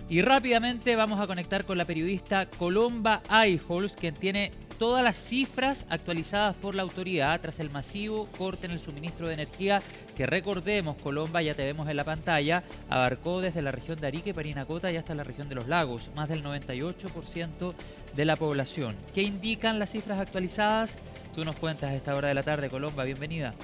Y rápidamente vamos a conectar con la periodista Colomba Aihols, quien tiene todas las cifras actualizadas por la autoridad tras el masivo corte en el suministro de energía que, recordemos, Colomba, ya te vemos en la pantalla, abarcó desde la región de Arica y Parinacota y hasta la región de Los Lagos, más del 98% de la población. ¿Qué indican las cifras actualizadas? Tú nos cuentas a esta hora de la tarde, Colomba, bienvenida.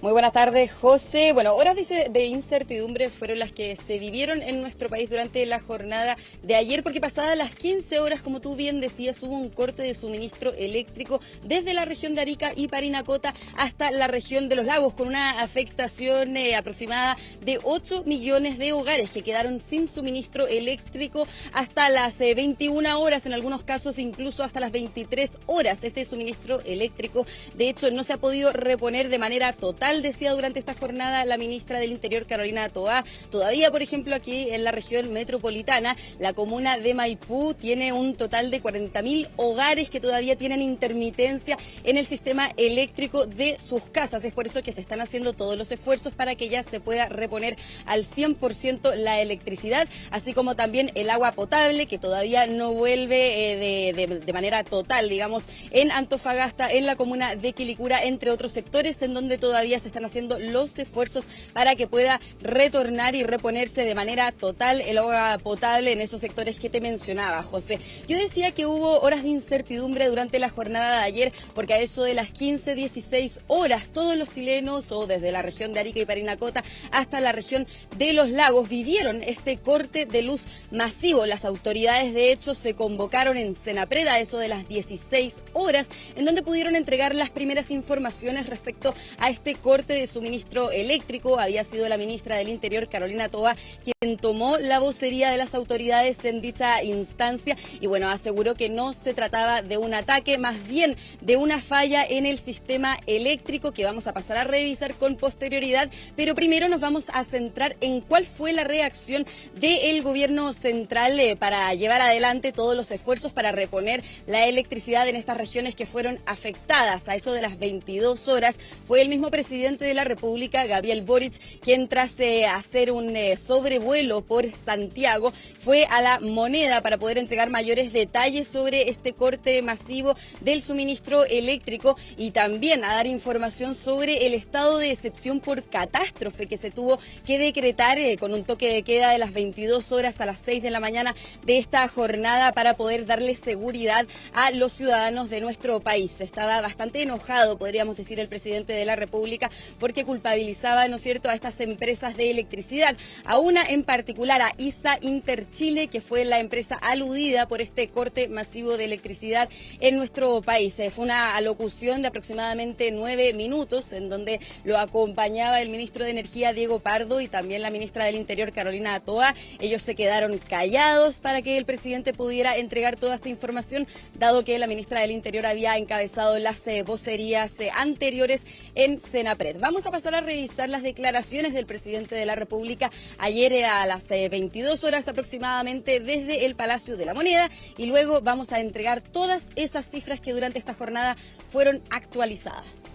Muy buenas tardes, José. Bueno, horas de incertidumbre fueron las que se vivieron en nuestro país durante la jornada de ayer, porque pasadas las 15 horas, como tú bien decías, hubo un corte de suministro eléctrico desde la región de Arica y Parinacota hasta la región de Los Lagos, con una afectación aproximada de 8 millones de hogares que quedaron sin suministro eléctrico hasta las 21 horas, en algunos casos incluso hasta las 23 horas. Ese suministro eléctrico, de hecho, no se ha podido reponer de manera total, decía durante esta jornada la ministra del Interior, Carolina Toá. Todavía, por ejemplo, aquí en la región metropolitana, la comuna de Maipú tiene un total de 40.000 hogares que todavía tienen intermitencia en el sistema eléctrico de sus casas. Es por eso que se están haciendo todos los esfuerzos para que ya se pueda reponer al 100% la electricidad, así como también el agua potable, que todavía no vuelve de manera total, digamos, en Antofagasta, en la comuna de Quilicura, entre otros sectores en donde todavía se están haciendo los esfuerzos para que pueda retornar y reponerse de manera total el agua potable en esos sectores que te mencionaba, José. Yo decía que hubo horas de incertidumbre durante la jornada de ayer, porque a eso de las 15-16 horas, todos los chilenos, o desde la región de Arica y Parinacota hasta la región de Los Lagos, vivieron este corte de luz masivo. Las autoridades, de hecho, se convocaron en Senapred a eso de las 16 horas, en donde pudieron entregar las primeras informaciones respecto a este corte de suministro eléctrico. Había sido la ministra del Interior, Carolina Toá, quien tomó la vocería de las autoridades en dicha instancia y, bueno, aseguró que no se trataba de un ataque, más bien de una falla en el sistema eléctrico que vamos a pasar a revisar con posterioridad. Pero primero nos vamos a centrar en cuál fue la reacción del gobierno central para llevar adelante todos los esfuerzos para reponer la electricidad en estas regiones que fueron afectadas. A eso de las 22 horas fue el mismo presidente de la República, Gabriel Boric, quien tras hacer un sobrevuelo por Santiago, fue a La Moneda para poder entregar mayores detalles sobre este corte masivo del suministro eléctrico y también a dar información sobre el estado de excepción por catástrofe que se tuvo que decretar con un toque de queda de las 22 horas a las 6 de la mañana de esta jornada para poder darle seguridad a los ciudadanos de nuestro país. Estaba bastante enojado, podríamos decir, el presidente de la República, porque culpabilizaba, ¿no es cierto?, a estas empresas de electricidad, a una en particular, a ISA Interchile, que fue la empresa aludida por este corte masivo de electricidad en nuestro país. Fue una alocución de aproximadamente 9 minutos, en donde lo acompañaba el ministro de Energía, Diego Pardo, y también la ministra del Interior, Carolina Toá. Ellos se quedaron callados para que el presidente pudiera entregar toda esta información, dado que la ministra del Interior había encabezado las vocerías anteriores en Senapred. Vamos a pasar a revisar las declaraciones del presidente de la República ayer a las 22 horas aproximadamente desde el Palacio de la Moneda, y luego vamos a entregar todas esas cifras que durante esta jornada fueron actualizadas.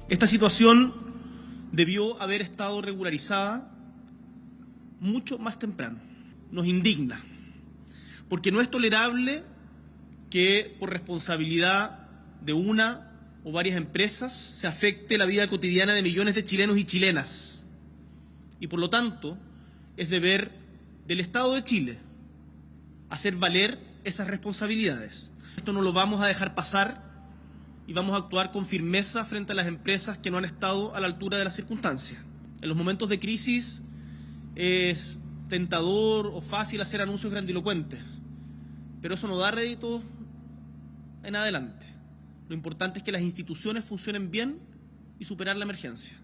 Esta situación debió haber estado regularizada mucho más temprano. Nos indigna, porque no es tolerable que por responsabilidad de una o varias empresas se afecte la vida cotidiana de millones de chilenos y chilenas. Y por lo tanto, es deber del Estado de Chile hacer valer esas responsabilidades. Esto no lo vamos a dejar pasar y vamos a actuar con firmeza frente a las empresas que no han estado a la altura de las circunstancias. En los momentos de crisis es tentador o fácil hacer anuncios grandilocuentes, pero eso no da rédito en adelante. Lo importante es que las instituciones funcionen bien y superar la emergencia.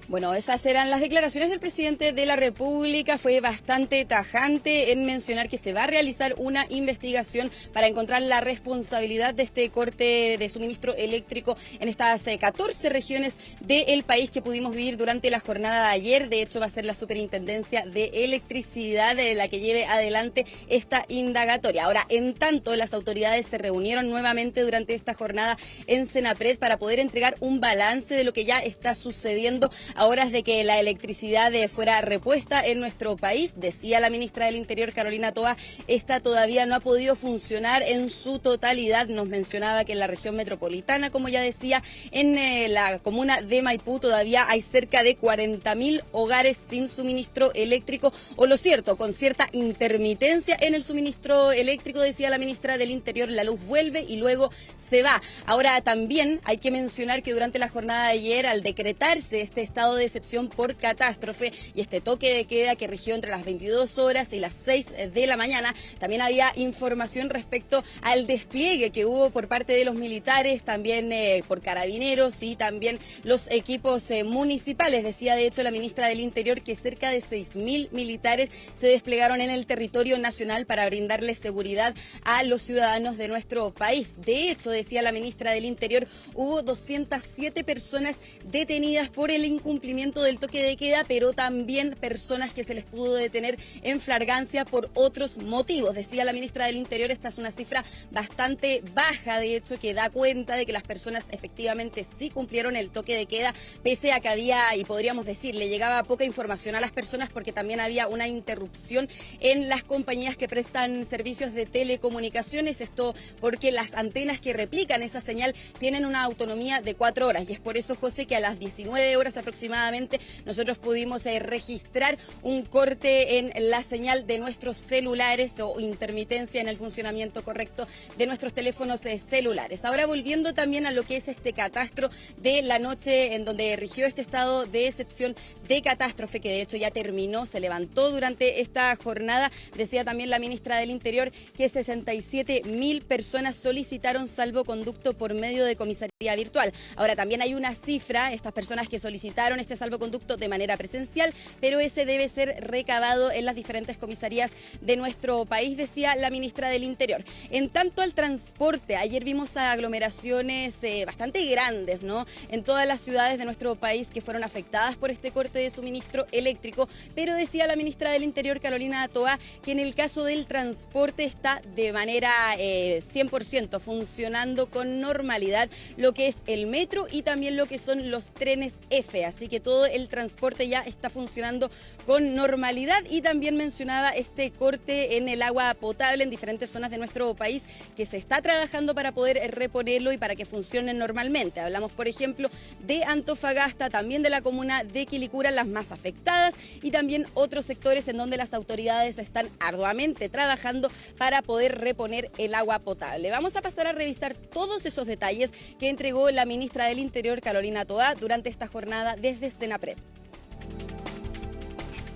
Bueno, esas eran las declaraciones del presidente de la República. Fue bastante tajante en mencionar que se va a realizar una investigación para encontrar la responsabilidad de este corte de suministro eléctrico en estas 14 regiones del país que pudimos vivir durante la jornada de ayer. De hecho, va a ser la Superintendencia de Electricidad la que lleve adelante esta indagatoria. Ahora, en tanto, las autoridades se reunieron nuevamente durante esta jornada en Senapred para poder entregar un balance de lo que ya está sucediendo a horas de que la electricidad fuera repuesta en nuestro país. Decía la ministra del Interior, Carolina Toa, esta todavía no ha podido funcionar en su totalidad. Nos mencionaba que en la región metropolitana, como ya decía, en la comuna de Maipú todavía hay cerca de 40.000 hogares sin suministro eléctrico, o lo cierto, con cierta intermitencia en el suministro eléctrico. Decía la ministra del Interior, la luz vuelve y luego se va. Ahora también hay que mencionar que durante la jornada de ayer, al decretarse este estado de excepción por catástrofe y este toque de queda que rigió entre las 22 horas y las 6 de la mañana, también había información respecto al despliegue que hubo por parte de los militares, también por carabineros y también los equipos municipales. Decía de hecho la ministra del Interior que cerca de 6.000 militares se desplegaron en el territorio nacional para brindarle seguridad a los ciudadanos de nuestro país. De hecho, decía la ministra del Interior, hubo 207 personas detenidas por el incumplimiento del toque de queda, pero también personas que se les pudo detener en flagrancia por otros motivos. Decía la ministra del Interior, esta es una cifra bastante baja, de hecho, que da cuenta de que las personas efectivamente sí cumplieron el toque de queda, pese a que había, y podríamos decir, le llegaba poca información a las personas porque también había una interrupción en las compañías que prestan servicios de telecomunicaciones. Esto porque las antenas que replican esa señal tienen una autonomía de 4 horas y es por eso, José, que a las 19 horas aproximadamente nosotros pudimos registrar un corte en la señal de nuestros celulares o intermitencia en el funcionamiento correcto de nuestros teléfonos celulares. Ahora volviendo también a lo que es este catastro de la noche en donde rigió este estado de excepción de catástrofe, que de hecho ya terminó, se levantó durante esta jornada. Decía también la ministra del Interior que 67.000 personas solicitaron salvoconducto por medio de comisaría virtual. Ahora también hay una cifra, estas personas que solicitaron este salvoconducto de manera presencial, pero ese debe ser recabado en las diferentes comisarías de nuestro país, decía la ministra del Interior. En tanto al transporte, ayer vimos aglomeraciones bastante grandes, ¿no?, en todas las ciudades de nuestro país que fueron afectadas por este corte de suministro eléctrico, pero decía la ministra del Interior, Carolina Toa, que en el caso del transporte está de manera 100% funcionando con normalidad lo que es el metro y también lo que son los trenes F, así que todo el transporte ya está funcionando con normalidad. Y también mencionaba este corte en el agua potable en diferentes zonas de nuestro país que se está trabajando para poder reponerlo y para que funcione normalmente. Hablamos, por ejemplo, de Antofagasta, también de la comuna de Quilicura, las más afectadas, y también otros sectores en donde las autoridades están arduamente trabajando para poder reponer el agua potable. Vamos a pasar a revisar todos esos detalles que entregó la ministra del Interior, Carolina Toa, durante esta jornada desde Senapred.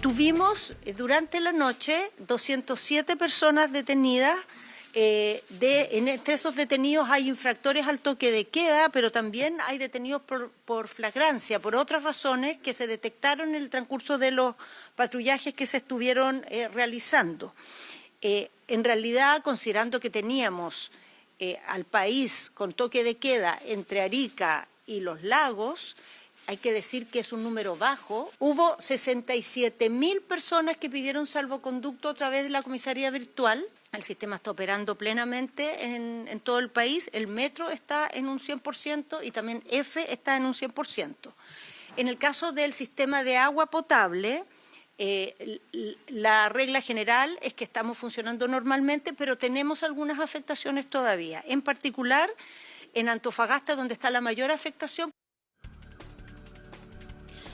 Tuvimos durante la noche 207 personas detenidas. Entre esos detenidos hay infractores al toque de queda, pero también hay detenidos por flagrancia, por otras razones que se detectaron en el transcurso de los patrullajes que se estuvieron realizando. En realidad, considerando que teníamos al país con toque de queda entre Arica y Los Lagos, hay que decir que es un número bajo. Hubo 67.000 personas que pidieron salvoconducto a través de la comisaría virtual. El sistema está operando plenamente en todo el país. El metro está en un 100% y también F está en un 100%. En el caso del sistema de agua potable, la regla general es que estamos funcionando normalmente, pero tenemos algunas afectaciones todavía. En particular, en Antofagasta, donde está la mayor afectación.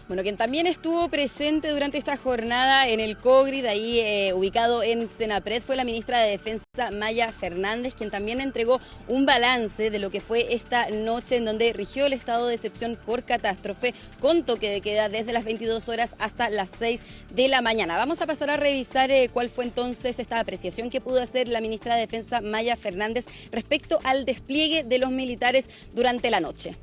Bueno, quien también estuvo presente durante esta jornada en el COGRID, ahí ubicado en Senapred, fue la ministra de Defensa, Maya Fernández, quien también entregó un balance de lo que fue esta noche en donde rigió el estado de excepción por catástrofe con toque de queda desde las 22 horas hasta las 6 de la mañana. Vamos a pasar a revisar cuál fue entonces esta apreciación que pudo hacer la ministra de Defensa, Maya Fernández, respecto al despliegue de los militares durante la noche.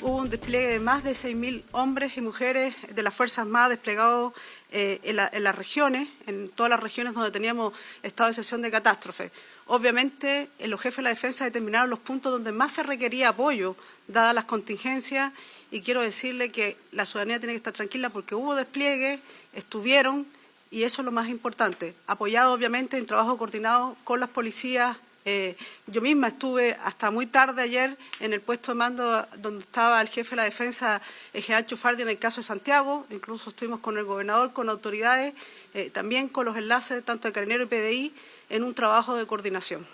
hubo un despliegue de más de 6.000 hombres y mujeres de las Fuerzas Armadas desplegados en las regiones, en todas las regiones donde teníamos estado de excepción de catástrofe. Obviamente, los jefes de la defensa determinaron los puntos donde más se requería apoyo, dadas las contingencias, y quiero decirle que la ciudadanía tiene que estar tranquila porque hubo despliegue, estuvieron, y eso es lo más importante, apoyado obviamente en trabajo coordinado con las policías. Yo misma estuve hasta muy tarde ayer en el puesto de mando donde estaba el jefe de la defensa, el general Chufardi, en el caso de Santiago. Incluso estuvimos con el gobernador, con autoridades, también con los enlaces tanto de Carabineros y PDI en un trabajo de coordinación.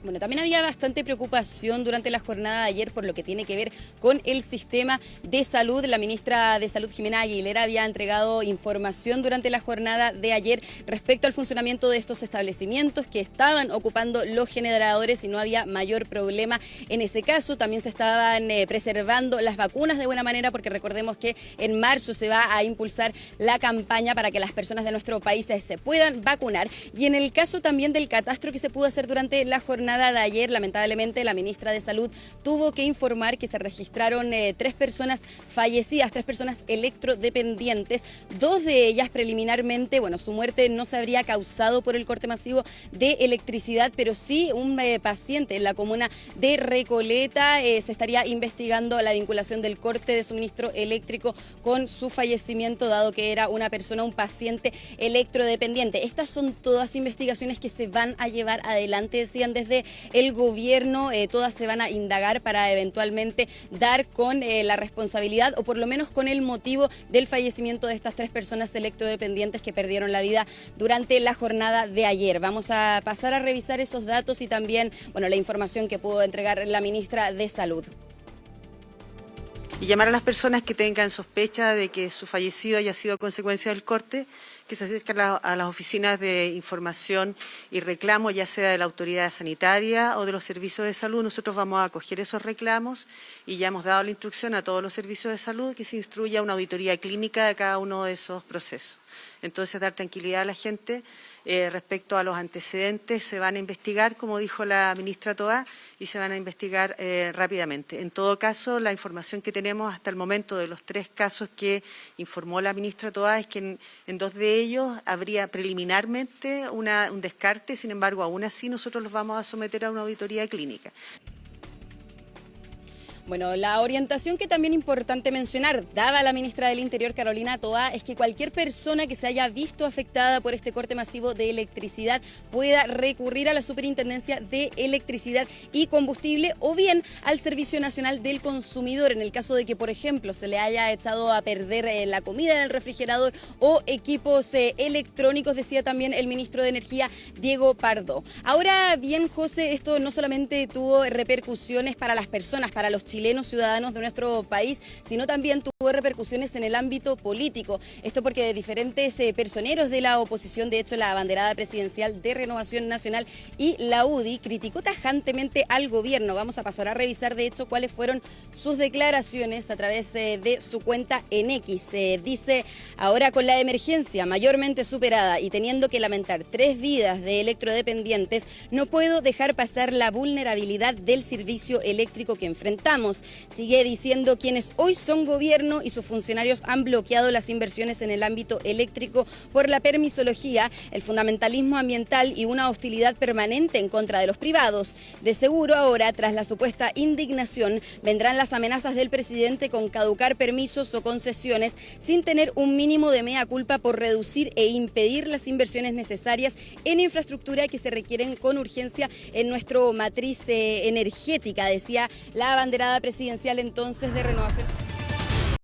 Bueno, también había bastante preocupación durante la jornada de ayer por lo que tiene que ver con el sistema de salud. La ministra de Salud, Jimena Aguilera, había entregado información durante la jornada de ayer respecto al funcionamiento de estos establecimientos que estaban ocupando los generadores y no había mayor problema en ese caso. También se estaban preservando las vacunas de buena manera porque recordemos que en marzo se va a impulsar la campaña para que las personas de nuestro país se puedan vacunar. Y en el caso también del catastro que se pudo hacer durante la jornada de ayer, lamentablemente la ministra de Salud tuvo que informar que se registraron 3 personas fallecidas, 3 personas electrodependientes, 2 de ellas preliminarmente, bueno, su muerte no se habría causado por el corte masivo de electricidad, pero sí un paciente en la comuna de Recoleta. Se estaría investigando la vinculación del corte de suministro eléctrico con su fallecimiento, dado que era una persona, un paciente electrodependiente. Estas son todas investigaciones que se van a llevar adelante, decían desde el gobierno, todas se van a indagar para eventualmente dar con la responsabilidad o por lo menos con el motivo del fallecimiento de estas 3 personas electrodependientes que perdieron la vida durante la jornada de ayer. Vamos a pasar a revisar esos datos y también, bueno, la información que pudo entregar la ministra de Salud. Y llamar a las personas que tengan sospecha de que su fallecido haya sido a consecuencia del corte, que se acerquen a las oficinas de información y reclamo, ya sea de la autoridad sanitaria o de los servicios de salud. Nosotros vamos a acoger esos reclamos y ya hemos dado la instrucción a todos los servicios de salud que se instruya una auditoría clínica de cada uno de esos procesos. Entonces, dar tranquilidad a la gente respecto a los antecedentes, se van a investigar, como dijo la ministra Toá, y se van a investigar rápidamente. En todo caso, la información que tenemos hasta el momento de los 3 casos que informó la ministra Toá es que en 2 de ellos habría preliminarmente un descarte, sin embargo, aún así nosotros los vamos a someter a una auditoría clínica. Bueno, la orientación que también es importante mencionar, daba la ministra del Interior, Carolina Toá, es que cualquier persona que se haya visto afectada por este corte masivo de electricidad pueda recurrir a la Superintendencia de Electricidad y Combustible o bien al Servicio Nacional del Consumidor, en el caso de que, por ejemplo, se le haya echado a perder la comida en el refrigerador o equipos electrónicos, decía también el ministro de Energía, Diego Pardo. Ahora bien, José, esto no solamente tuvo repercusiones para las personas, para los chilenos ciudadanos de nuestro país, sino también tuvo repercusiones en el ámbito político. Esto porque diferentes personeros de la oposición, de hecho la abanderada presidencial de Renovación Nacional y la UDI, criticó tajantemente al gobierno. Vamos a pasar a revisar de hecho cuáles fueron sus declaraciones a través de su cuenta en X. Dice: ahora con la emergencia mayormente superada y teniendo que lamentar 3 vidas de electrodependientes, no puedo dejar pasar la vulnerabilidad del servicio eléctrico que enfrentamos. Sigue diciendo: quienes hoy son gobierno y sus funcionarios han bloqueado las inversiones en el ámbito eléctrico por la permisología, el fundamentalismo ambiental y una hostilidad permanente en contra de los privados. De seguro ahora, tras la supuesta indignación, vendrán las amenazas del presidente con caducar permisos o concesiones sin tener un mínimo de mea culpa por reducir e impedir las inversiones necesarias en infraestructura que se requieren con urgencia en nuestra matriz energética, decía la abanderada presidencial entonces de Renovación.